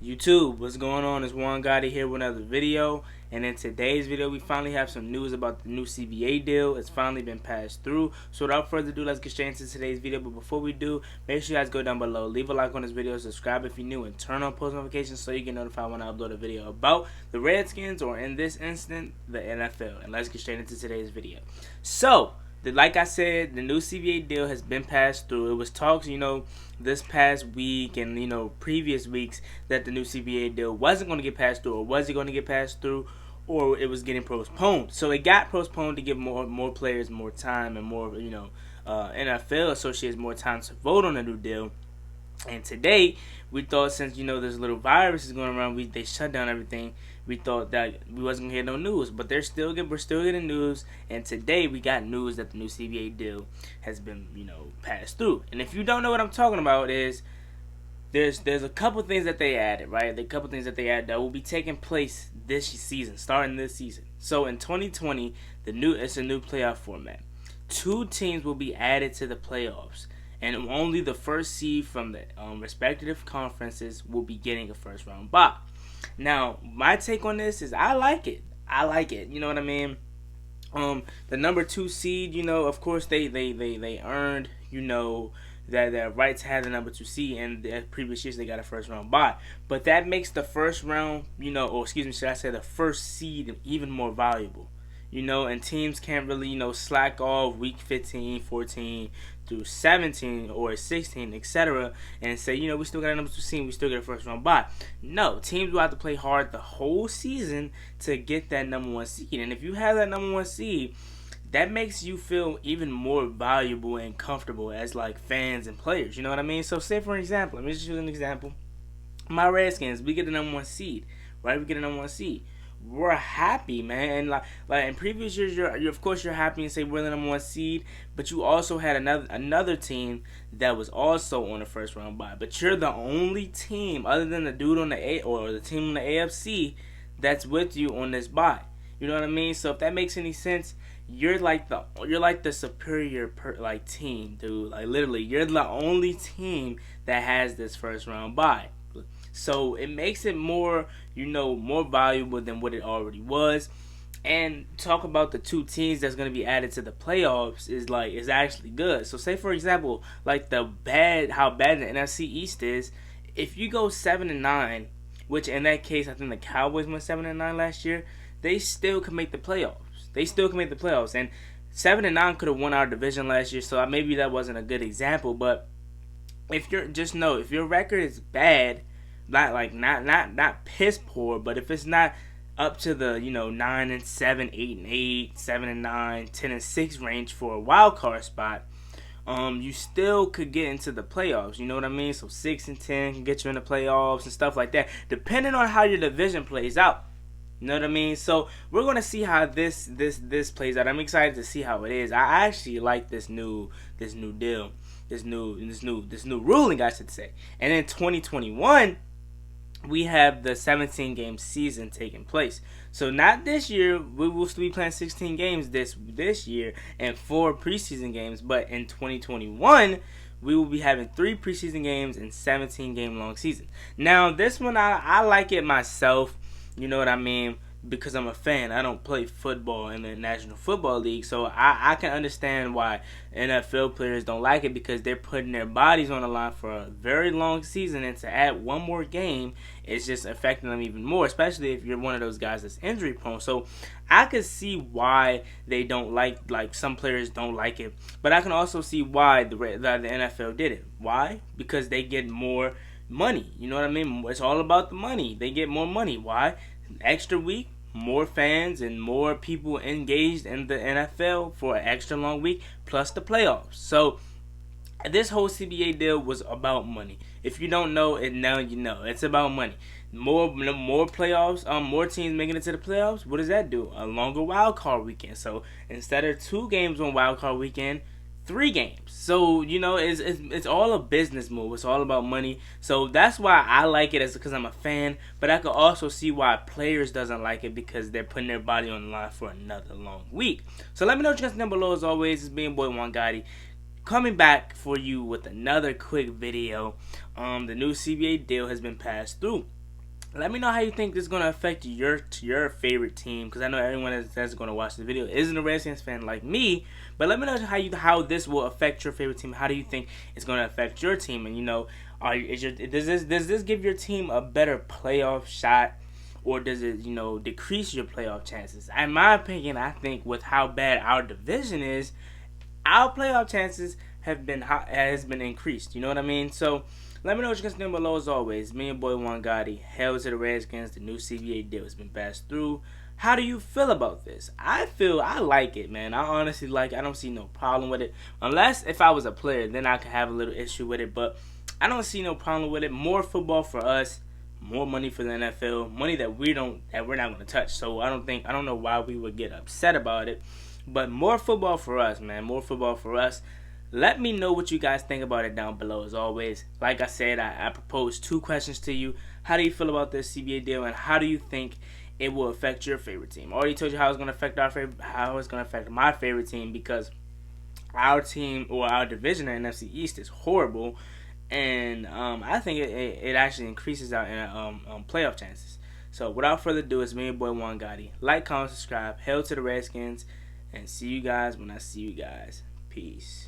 YouTube, what's going on? It's Juan Gotti here with another video, and in today's video we finally have some news about the new CBA deal. It's finally been passed through. So without further ado, let's get straight into today's video. But before we do, make sure you guys go down below, leave a like on this video, subscribe if you're new, and turn on post notifications so you get notified when I upload a video about the Redskins, or in this instant, the NFL. And let's get straight into today's video. So like I said, the new CBA deal has been passed through. It was talks, this past week and, previous weeks that the new CBA deal wasn't going to get passed through, or was it going to get passed through, or it was getting postponed. So it got postponed to give more players more time and more, NFL associates more time to vote on the new deal. And today, we thought since, this little virus is going around, they shut down everything. We thought that we wasn't going to get no news. But we're still getting news. And today, we got news that the new CBA deal has been, passed through. And if you don't know what I'm talking about, there's a couple things that they added, right? The couple things that they added that will be taking place this season, starting this season. So in 2020, it's a new playoff format. 2 teams will be added to the playoffs, and only the first seed from the respective conferences will be getting a first round bye. Now, my take on this is I like it. You know what I mean? The number 2 seed, of course they earned, that right to have the number 2 seed, and the previous years they got a first round bye. But that makes the first round, should I say the first seed even more valuable. And teams can't really, slack off week 15, 14 through 17 or 16, etc. and say, we still got a number 2 seed, we still get a first round bye. No, teams will have to play hard the whole season to get that number 1 seed. And if you have that number 1 seed, that makes you feel even more valuable and comfortable as like fans and players. You know what I mean? So say for example, let me just use an example. My Redskins, we get the number 1 seed, right? We get the number 1 seed. We're happy, man. And like in previous years, you're of course you're happy and say we're the number 1 seed, but you also had another team that was also on the first round bye. But you're the only team other than the dude on the or the team on the AFC that's with you on this bye. You know what I mean? So if that makes any sense, you're like the superior team, dude. Like literally, you're the only team that has this first round bye. So it makes it more, more valuable than what it already was. And talk about the 2 teams that's going to be added to the playoffs is actually good. So say for example, like how bad the NFC East is. If you go 7-9, which in that case I think the Cowboys went 7-9 last year, they still can make the playoffs. And 7-9 could have won our division last year. So maybe that wasn't a good example, but if your record is bad, not piss poor, but if it's not up to the 9-7, 8-8, 7-9, 10-6 range for a wild card spot, you still could get into the playoffs. You know what I mean? So 6-10 can get you in the playoffs and stuff like that, depending on how your division plays out. You know what I mean? So we're gonna see how this plays out. I'm excited to see how it is. I actually like this new deal, this new ruling, I should say. And in 2021, we have the 17-game season taking place. So not this year, we will still be playing 16 games this year and 4 preseason games, but in 2021, we will be having 3 preseason games and 17-game long season. Now this one, I like it myself. You know what I mean? Because I'm a fan. I don't play football in the National Football League, so I can understand why NFL players don't like it, because they're putting their bodies on the line for a very long season, and to add one more game is just affecting them even more, especially if you're one of those guys that's injury prone. So I could see why they don't like some players don't like it, but I can also see why the NFL did it. Why? Because they get more money. You know what I mean? It's all about the money. They get more money. Why? Extra week, more fans and more people engaged in the NFL for an extra long week, plus the playoffs. So this whole CBA deal was about money. If you don't know it now, you know. It's about money. More playoffs, more teams making it to the playoffs. What does that do? A longer wild card weekend. So instead of 2 games on wild card weekend, 3 games. So it's all a business move. It's all about money. So that's why I like it, because I'm a fan. But I could also see why players doesn't like it, because they're putting their body on the line for another long week. So let me know what you guys think down below. As always, it's being boy Juan Gotti, coming back for you with another quick video. The new CBA deal has been passed through. Let me know how you think this is going to affect your favorite team, because I know everyone that's going to watch the video isn't a Redskins fan like me. But let me know how this will affect your favorite team. How do you think it's going to affect your team? And does this give your team a better playoff shot, or does it decrease your playoff chances? In my opinion, I think with how bad our division is, our playoff chances has been increased. You know what I mean? So let me know what you guys think below. As always, me and boy Juan Gotti. Hell to the Redskins. The new CBA deal has been passed through. How do you feel about this? I like it, man. I honestly like it. I don't see no problem with it. Unless if I was a player, then I could have a little issue with it. But I don't see no problem with it. More football for us. More money for the NFL. Money that we're not going to touch. So I don't know why we would get upset about it. But more football for us, man. More football for us. Let me know what you guys think about it down below. As always, like I said, I proposed 2 questions to you. How do you feel about this CBA deal, and how do you think it will affect your favorite team? I already told you how it's going to affect how it's going to affect my favorite team, because our team, or our division in NFC East, is horrible, and I think it actually increases our playoff chances. So without further ado, it's me and boy Juan Gotti. Like, comment, subscribe. Hail to the Redskins, and see you guys when I see you guys. Peace.